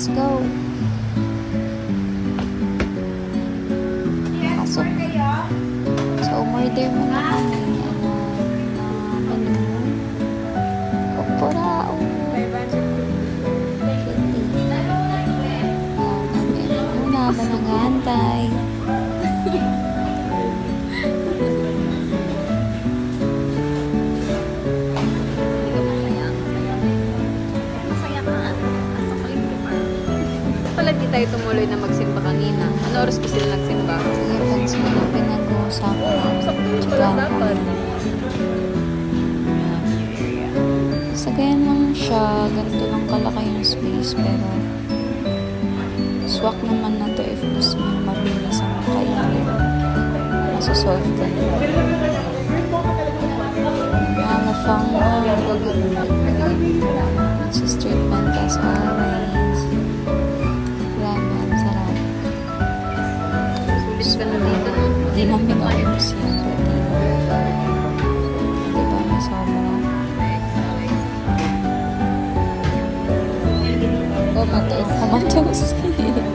Let's go. Pasok. So, umorder mo na kami. Menu. Kupurao. Habang nag-aantay. Masaya ka. Pala di tayo tumuloy na magsimba kanina. Ano oras ba sila nagsimba? Sige, pansin na pinag-uusapan. Chikahan kami. Sa ganyan lang siya. Ganito lang kalaki yung space. Pero swak naman na to if gusto mo na mabilis ang kainin. Masasolve ka na. Malafang mo. Sa street band as always. Grabe, ang sarap. Hindi namin naubos yan. Diba, masobra. Comatose. Comatose.